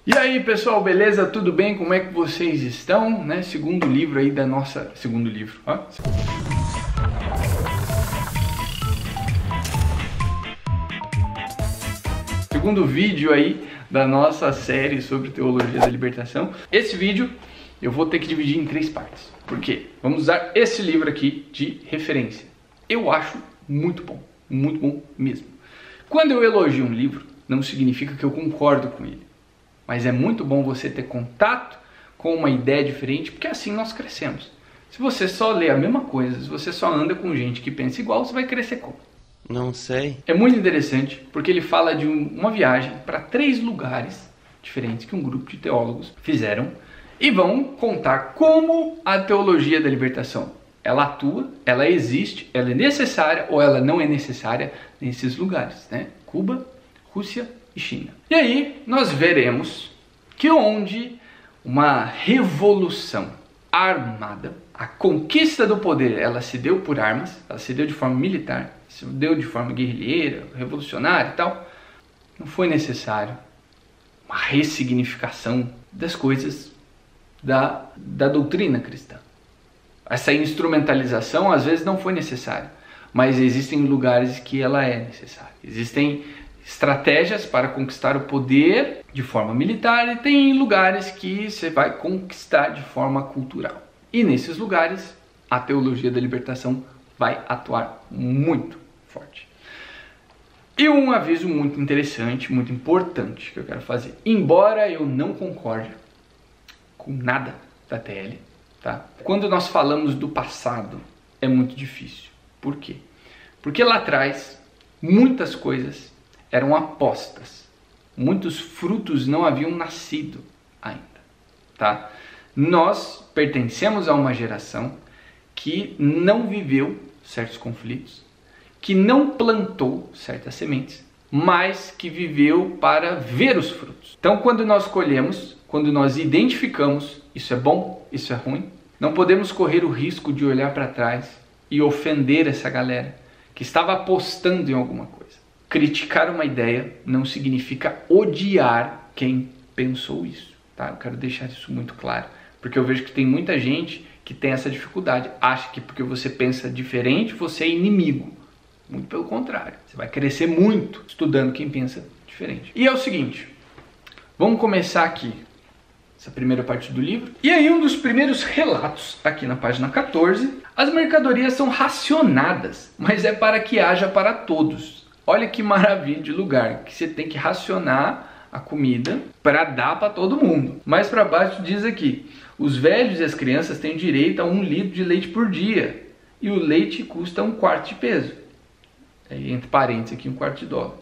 E aí pessoal, beleza? Tudo bem? Como é que vocês estão? Né? Segundo livro aí da nossa... Segundo livro, ó. Segundo vídeo aí da nossa série sobre teologia da libertação. Esse vídeo eu vou ter que dividir em 3 partes. Por quê? Vamos usar esse livro aqui de referência. Eu acho muito bom mesmo. Quando eu elogio um livro, não significa que eu concordo com ele. Mas é muito bom você ter contato com uma ideia diferente, porque assim nós crescemos. Se você só lê a mesma coisa, se você só anda com gente que pensa igual, você vai crescer como? Não sei. É muito interessante, porque ele fala de uma viagem para 3 lugares diferentes que um grupo de teólogos fizeram e vão contar como a teologia da libertação, ela atua, ela existe, ela é necessária ou ela não é necessária nesses lugares, né? Cuba, Rússia e China. E aí nós veremos que onde uma revolução armada, a conquista do poder, ela se deu por armas, ela se deu de forma militar, se deu de forma guerrilheira, revolucionária e tal, não foi necessário uma ressignificação das coisas da doutrina cristã. Essa instrumentalização às vezes não foi necessária, mas existem lugares que ela é necessária. Existem estratégias para conquistar o poder de forma militar e tem lugares que você vai conquistar de forma cultural. E nesses lugares a teologia da libertação vai atuar muito forte. E um aviso muito interessante, muito importante que eu quero fazer. Embora eu não concorde com nada da TL, tá? Quando nós falamos do passado é muito difícil. Por quê? Porque lá atrás muitas coisas eram apostas. Muitos frutos não haviam nascido ainda, tá? Nós pertencemos a uma geração que não viveu certos conflitos, que não plantou certas sementes, mas que viveu para ver os frutos. Então, quando nós colhemos, quando nós identificamos, isso é bom, isso é ruim, não podemos correr o risco de olhar para trás e ofender essa galera que estava apostando em alguma coisa. Criticar uma ideia não significa odiar quem pensou isso, tá? Eu quero deixar isso muito claro, porque eu vejo que tem muita gente que tem essa dificuldade, acha que porque você pensa diferente, você é inimigo. Muito pelo contrário, você vai crescer muito estudando quem pensa diferente. E é o seguinte, vamos começar aqui essa primeira parte do livro. E aí um dos primeiros relatos, aqui na página 14, as mercadorias são racionadas, mas é para que haja para todos. Olha que maravilha de lugar, que você tem que racionar a comida para dar para todo mundo. Mais para baixo diz aqui, os velhos e as crianças têm direito a 1 litro de leite por dia, e o leite custa 1/4 de peso. Entre parênteses aqui, $1/4.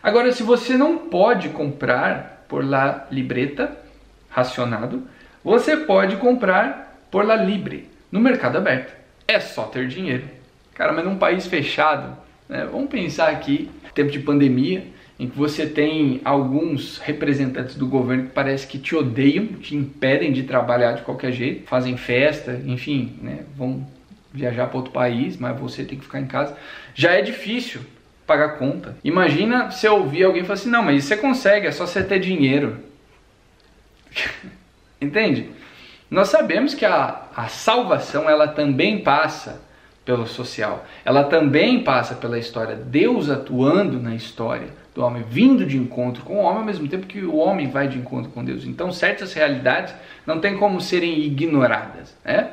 Agora, se você não pode comprar por la libreta, racionado, você pode comprar por la libre, no mercado aberto. É só ter dinheiro. Cara, mas num país fechado, né, vamos pensar aqui, tempo de pandemia, em que você tem alguns representantes do governo que parece que te odeiam, te impedem de trabalhar de qualquer jeito, fazem festa, enfim, né, vão viajar para outro país, mas você tem que ficar em casa. Já é difícil pagar conta. Imagina você ouvir alguém falar assim, não, mas você consegue, é só você ter dinheiro. Entende? Nós sabemos que a salvação, ela também passa pelo social. Ela também passa pela história. Deus atuando na história do homem, vindo de encontro com o homem, ao mesmo tempo que o homem vai de encontro com Deus. Então, certas realidades não tem como serem ignoradas, né?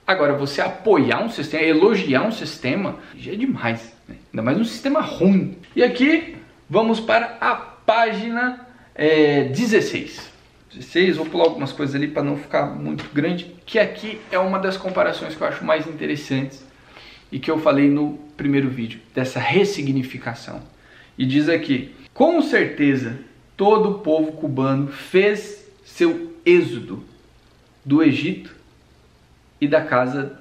Agora, você apoiar um sistema, elogiar um sistema, já é demais, né? Ainda mais um sistema ruim. E aqui, vamos para a página 16. Vou pular algumas coisas ali para não ficar muito grande, que aqui é uma das comparações que eu acho mais interessantes e que eu falei no primeiro vídeo, dessa ressignificação. E diz aqui, com certeza todo o povo cubano fez seu êxodo do Egito e da casa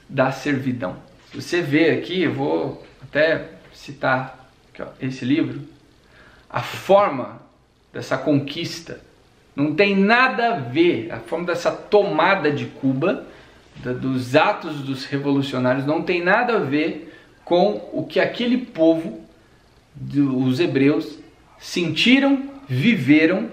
da servidão. Você vê aqui, eu vou até citar aqui, ó, esse livro, a forma dessa conquista não tem nada a ver, a forma dessa tomada de Cuba, dos atos dos revolucionários, não tem nada a ver com o que aquele povo, os hebreus, sentiram, viveram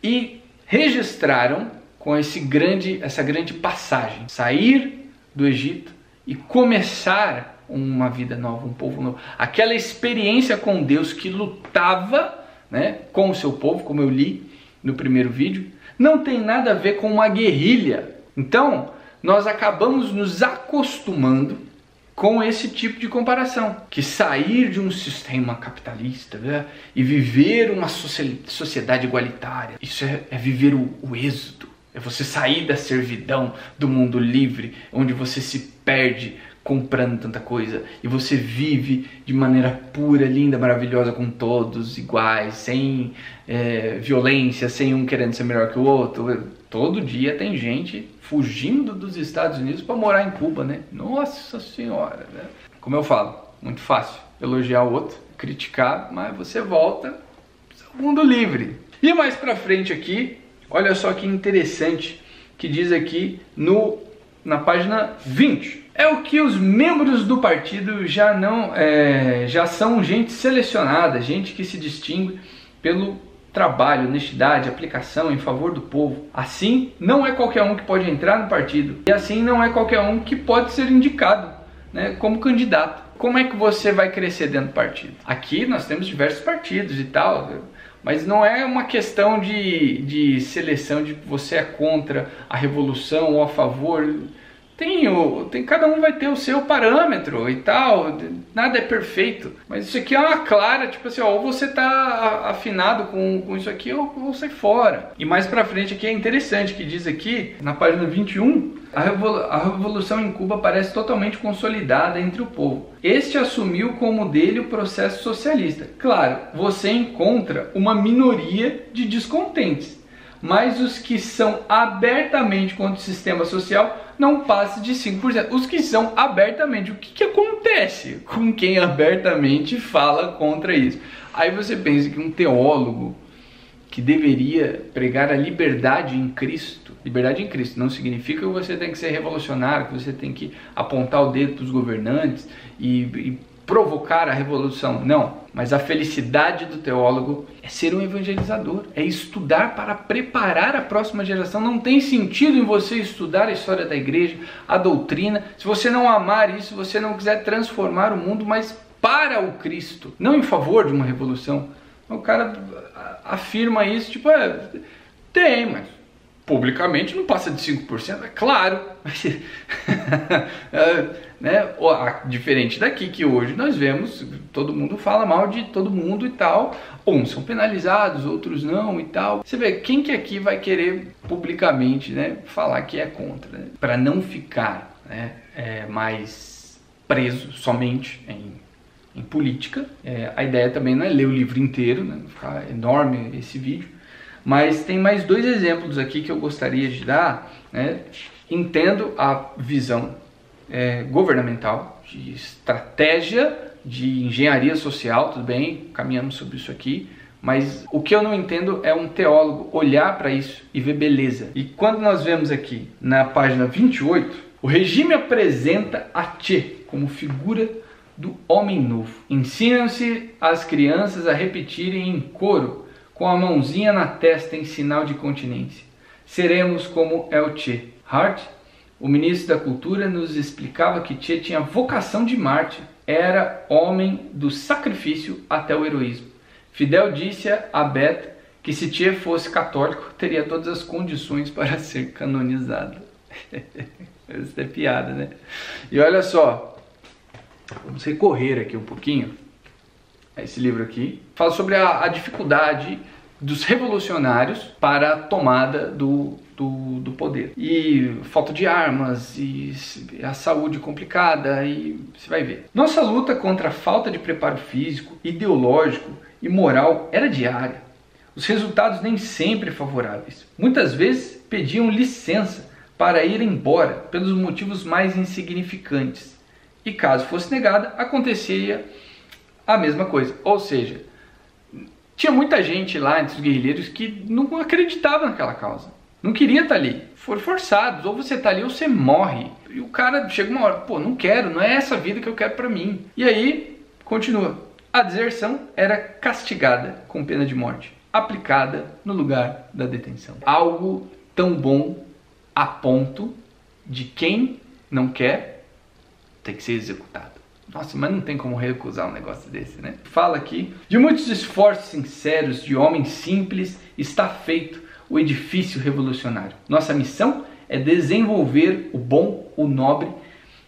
e registraram com essa grande passagem, sair do Egito e começar uma vida nova, um povo novo. Aquela experiência com Deus que lutava, né, com o seu povo, como eu li no primeiro vídeo, não tem nada a ver com uma guerrilha. Então, nós acabamos nos acostumando com esse tipo de comparação, que sair de um sistema capitalista, né, e viver uma sociedade igualitária, isso é viver o êxodo, é você sair da servidão do mundo livre, onde você se perde comprando tanta coisa e você vive de maneira pura, linda, maravilhosa, com todos iguais, sem violência, sem um querendo ser melhor que o outro. Todo dia tem gente fugindo dos Estados Unidos para morar em Cuba, né? Nossa Senhora, né? Como eu falo, muito fácil elogiar o outro, criticar, mas você volta ao mundo livre. E mais pra frente aqui, olha só que interessante que diz aqui na página 20. É o que os membros do partido já são gente selecionada, gente que se distingue pelo trabalho, honestidade, aplicação em favor do povo. Assim, não é qualquer um que pode entrar no partido e assim não é qualquer um que pode ser indicado, né, como candidato. Como é que você vai crescer dentro do partido? Aqui nós temos diversos partidos e tal, mas não é uma questão de seleção de você é contra a revolução ou a favor. Cada um vai ter o seu parâmetro e tal, nada é perfeito, mas isso aqui é uma clara, tipo assim, ó, ou você tá afinado com isso aqui ou sai fora. E mais pra frente aqui é interessante que diz aqui, na página 21, a revolução em Cuba parece totalmente consolidada entre o povo. Este assumiu como dele o processo socialista. Claro, você encontra uma minoria de descontentes, mas os que são abertamente contra o sistema social não passa de 5%. Os que são abertamente, o que acontece com quem abertamente fala contra isso? Aí você pensa que um teólogo que deveria pregar a liberdade em Cristo não significa que você tem que ser revolucionário, que você tem que apontar o dedo para os governantes e provocar a revolução, não, mas a felicidade do teólogo é ser um evangelizador, é estudar para preparar a próxima geração. Não tem sentido em você estudar a história da igreja, a doutrina, se você não amar isso, se você não quiser transformar o mundo, mas para o Cristo, não em favor de uma revolução. O cara afirma isso, tipo, tem, mas publicamente não passa de 5%, é claro. Né? Diferente daqui, que hoje nós vemos, todo mundo fala mal de todo mundo e tal, uns são penalizados, outros não e tal. Você vê, quem que aqui vai querer publicamente, né, falar que é contra, né? Para não ficar, né, mais preso somente em política. A ideia também não é ler o livro inteiro, né, não ficar enorme esse vídeo, mas tem mais dois exemplos aqui que eu gostaria de dar, né? Entendo a visão governamental, de estratégia, de engenharia social, tudo bem, caminhamos sobre isso aqui, mas o que eu não entendo é um teólogo olhar para isso e ver beleza. E quando nós vemos aqui na página 28, o regime apresenta a Che como figura do homem novo. Ensinam-se as crianças a repetirem em coro, com a mãozinha na testa em sinal de continência: seremos como El Che. Hart, o ministro da Cultura, nos explicava que Che tinha vocação de mártir, era homem do sacrifício até o heroísmo. Fidel disse a Beth que se Che fosse católico, teria todas as condições para ser canonizado. Isso é piada, né? E olha só, vamos recorrer aqui um pouquinho a esse livro aqui. Fala sobre a dificuldade dos revolucionários para a tomada do poder. E falta de armas, e a saúde complicada, e você vai ver. Nossa luta contra a falta de preparo físico, ideológico e moral era diária. Os resultados nem sempre favoráveis. Muitas vezes pediam licença para ir embora pelos motivos mais insignificantes. E caso fosse negada, acontecia a mesma coisa. Ou seja, tinha muita gente lá entre os guerrilheiros que não acreditava naquela causa. Não queria estar ali. Foram forçados. Ou você está ali ou você morre. E o cara chega uma hora, pô, não quero, não é essa vida que eu quero para mim. E aí, continua. A deserção era castigada com pena de morte. aplicada no lugar da detenção. Algo tão bom a ponto de quem não quer ter que ser executado. Nossa, mas não tem como recusar um negócio desse, né? Fala aqui: de muitos esforços sinceros de homens simples está feito o edifício revolucionário. Nossa missão é desenvolver o bom, o nobre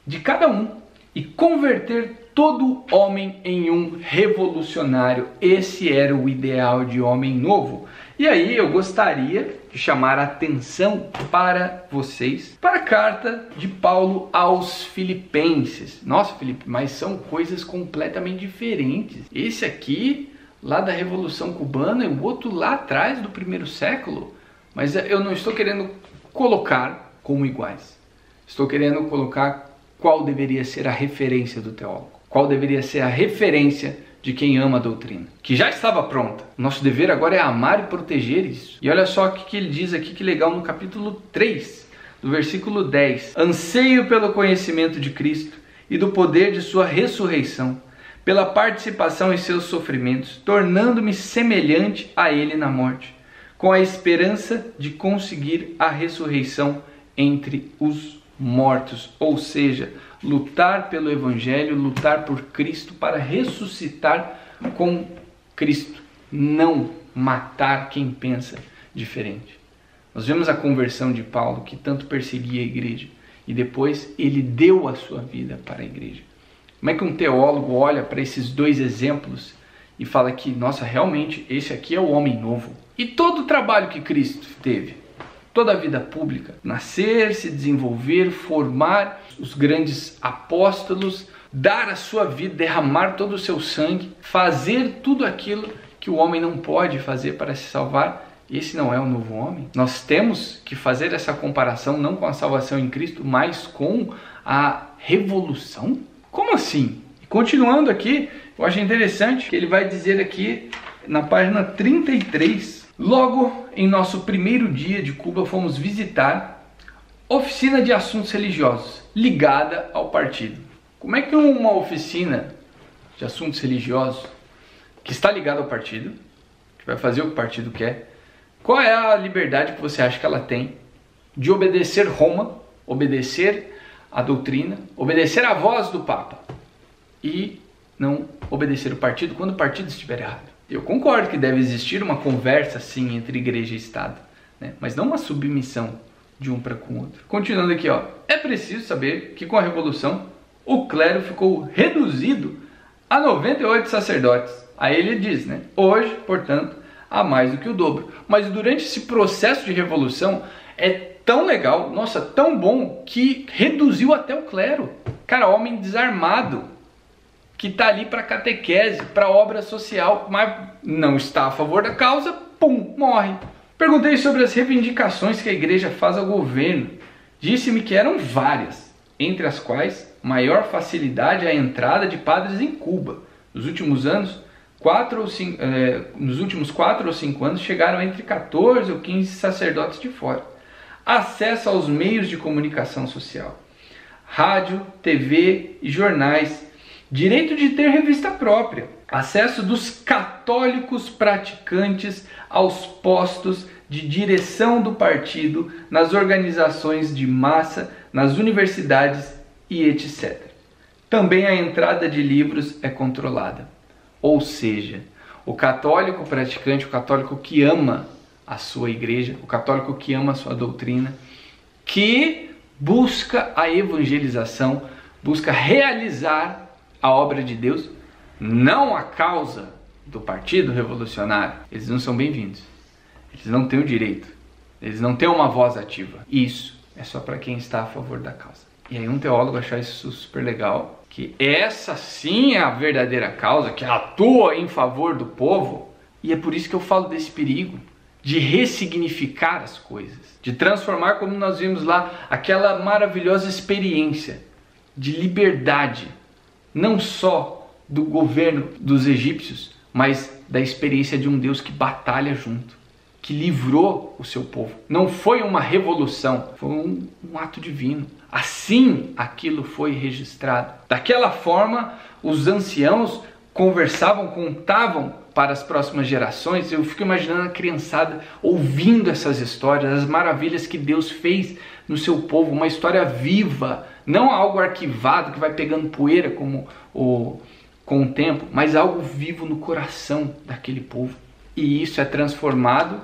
de cada um e converter todo homem em um revolucionário. Esse era o ideal de homem novo. E aí eu gostaria de chamar a atenção para vocês para a carta de Paulo aos Filipenses. Nossa, Felipe, mas são coisas completamente diferentes. Esse aqui, lá da Revolução Cubana, e o outro lá atrás do primeiro século. Mas eu não estou querendo colocar como iguais. Estou querendo colocar qual deveria ser a referência do teólogo. Qual deveria ser a referência de quem ama a doutrina, que já estava pronta. Nosso dever agora é amar e proteger isso. E olha só o que ele diz aqui, que legal, no capítulo 3, do versículo 10. Anseio pelo conhecimento de Cristo e do poder de sua ressurreição, pela participação em seus sofrimentos, tornando-me semelhante a ele na morte, com a esperança de conseguir a ressurreição entre os mortos. Ou seja, lutar pelo Evangelho, lutar por Cristo para ressuscitar com Cristo, não matar quem pensa diferente. Nós vemos a conversão de Paulo, que tanto perseguia a igreja, e depois ele deu a sua vida para a igreja. Como é que um teólogo olha para esses dois exemplos e fala que, nossa, realmente esse aqui é o homem novo? E todo o trabalho que Cristo teve, toda a vida pública, nascer, se desenvolver, formar os grandes apóstolos, dar a sua vida, derramar todo o seu sangue, fazer tudo aquilo que o homem não pode fazer para se salvar. Esse não é o novo homem. Nós temos que fazer essa comparação não com a salvação em Cristo, mas com a revolução. Como assim? E continuando aqui, eu acho interessante que ele vai dizer aqui na página 33, logo em nosso primeiro dia de Cuba fomos visitar oficina de assuntos religiosos ligada ao partido. Como é que uma oficina de assuntos religiosos que está ligada ao partido, que vai fazer o que o partido quer, qual é a liberdade que você acha que ela tem de obedecer Roma, obedecer a doutrina, obedecer a voz do Papa e não obedecer o partido quando o partido estiver errado? Eu concordo que deve existir uma conversa sim entre igreja e Estado, né? Mas não uma submissão de um para com o outro. Continuando aqui, ó, é preciso saber que com a Revolução o clero ficou reduzido a 98 sacerdotes. Aí ele diz, né? Hoje, portanto, há mais do que o dobro. Mas durante esse processo de revolução é tão legal, nossa, tão bom, que reduziu até o clero. Cara, homem desarmado, que está ali para catequese, para obra social, mas não está a favor da causa, pum, morre. Perguntei sobre as reivindicações que a igreja faz ao governo. Disse-me que eram várias, entre as quais maior facilidade à entrada de padres em Cuba. Nos últimos 4 ou 5 anos chegaram entre 14 ou 15 sacerdotes de fora. Acesso aos meios de comunicação social, rádio, TV e jornais, direito de ter revista própria, acesso dos católicos praticantes aos postos de direção do partido, nas organizações de massa, nas universidades e etc. Também a entrada de livros é controlada. Ou seja, o católico praticante, o católico que ama a sua igreja, o católico que ama a sua doutrina, que busca a evangelização, busca realizar a obra de Deus, não a causa do partido revolucionário, eles não são bem-vindos. Eles não têm o direito, eles não têm uma voz ativa. Isso é só para quem está a favor da causa. E aí um teólogo achar isso super legal, que essa sim é a verdadeira causa, que atua em favor do povo. E é por isso que eu falo desse perigo de ressignificar as coisas, de transformar, como nós vimos lá, aquela maravilhosa experiência de liberdade, não só do governo dos egípcios, mas da experiência de um Deus que batalha junto, que livrou o seu povo. Não foi uma revolução, foi um ato divino. Assim aquilo foi registrado. Daquela forma, os anciãos conversavam, contavam para as próximas gerações. Eu fico imaginando a criançada ouvindo essas histórias, as maravilhas que Deus fez no seu povo, uma história viva, não algo arquivado que vai pegando poeira com o tempo, mas algo vivo no coração daquele povo. E isso é transformado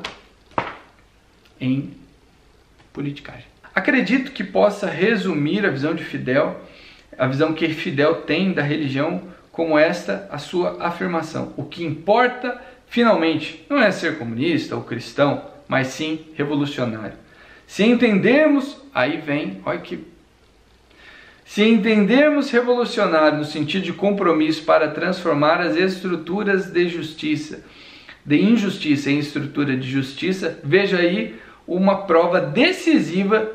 em politicagem. Acredito que possa resumir a visão de Fidel, a visão que Fidel tem da religião, como esta, a sua afirmação. O que importa, finalmente, não é ser comunista ou cristão, mas sim revolucionário. Se entendermos, aí vem, olha que... Se entendermos revolucionário no sentido de compromisso para transformar as estruturas de injustiça em estrutura de justiça, veja aí uma prova decisiva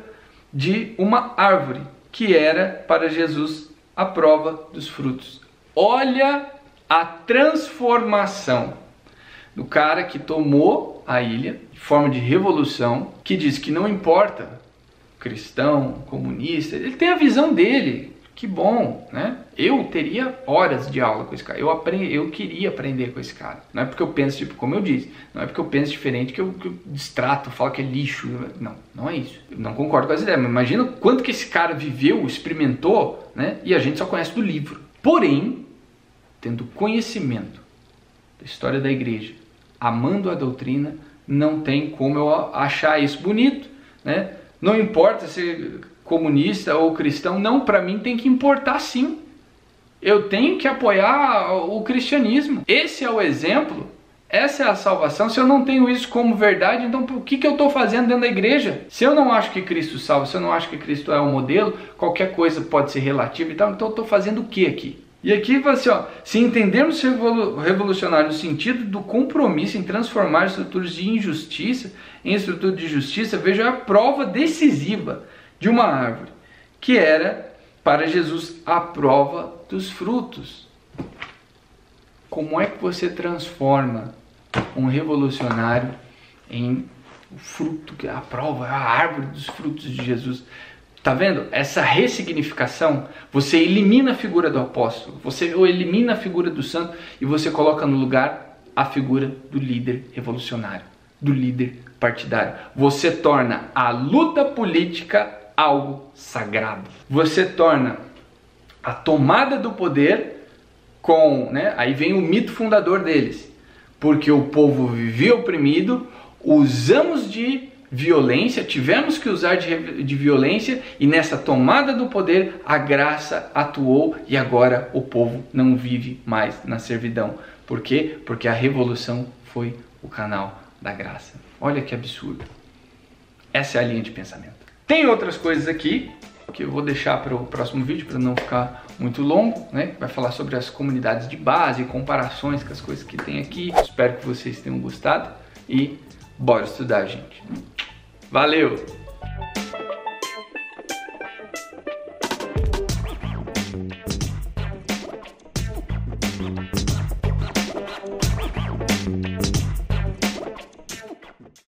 de uma árvore, que era para Jesus a prova dos frutos. Olha a transformação do cara que tomou a ilha de forma de revolução, que diz que não importa cristão, comunista, ele tem a visão dele. Que bom, né? Eu teria horas de aula com esse cara. Eu queria aprender com esse cara. Não é porque eu penso, tipo, como eu disse, não é porque eu penso diferente que eu distrato, falo que é lixo. Não, não é isso. Eu não concordo com essa ideia, mas imagina quanto que esse cara viveu, experimentou, né? E a gente só conhece do livro. Porém, tendo conhecimento da história da igreja, amando a doutrina, não tem como eu achar isso bonito, né? Não importa se comunista ou cristão, não, para mim tem que importar sim. Eu tenho que apoiar o cristianismo. Esse é o exemplo, essa é a salvação. Se eu não tenho isso como verdade, então o que eu estou fazendo dentro da igreja? Se eu não acho que Cristo salva, se eu não acho que Cristo é o modelo, qualquer coisa pode ser relativa e tal, então eu estou fazendo o que aqui? E aqui fala assim, ó, se entendermos revolucionário no sentido do compromisso em transformar estruturas de injustiça em estrutura de justiça, veja a prova decisiva de uma árvore, que era para Jesus a prova dos frutos. Como é que você transforma um revolucionário em o fruto, que é a prova, a árvore dos frutos de Jesus? Tá vendo? Essa ressignificação, você elimina a figura do apóstolo, você elimina a figura do santo e você coloca no lugar a figura do líder revolucionário, do líder partidário. Você torna a luta política algo sagrado. Você torna a tomada do poder com, né? Aí vem o mito fundador deles. Porque o povo vivia oprimido, usamos de violência, tivemos que usar de violência, e nessa tomada do poder a graça atuou e agora o povo não vive mais na servidão. Por quê? Porque a revolução foi o canal da graça. Olha que absurdo. Essa é a linha de pensamento. Tem outras coisas aqui que eu vou deixar para o próximo vídeo para não ficar muito longo, né? Vai falar sobre as comunidades de base, comparações com as coisas que tem aqui. Espero que vocês tenham gostado e bora estudar, gente. Valeu!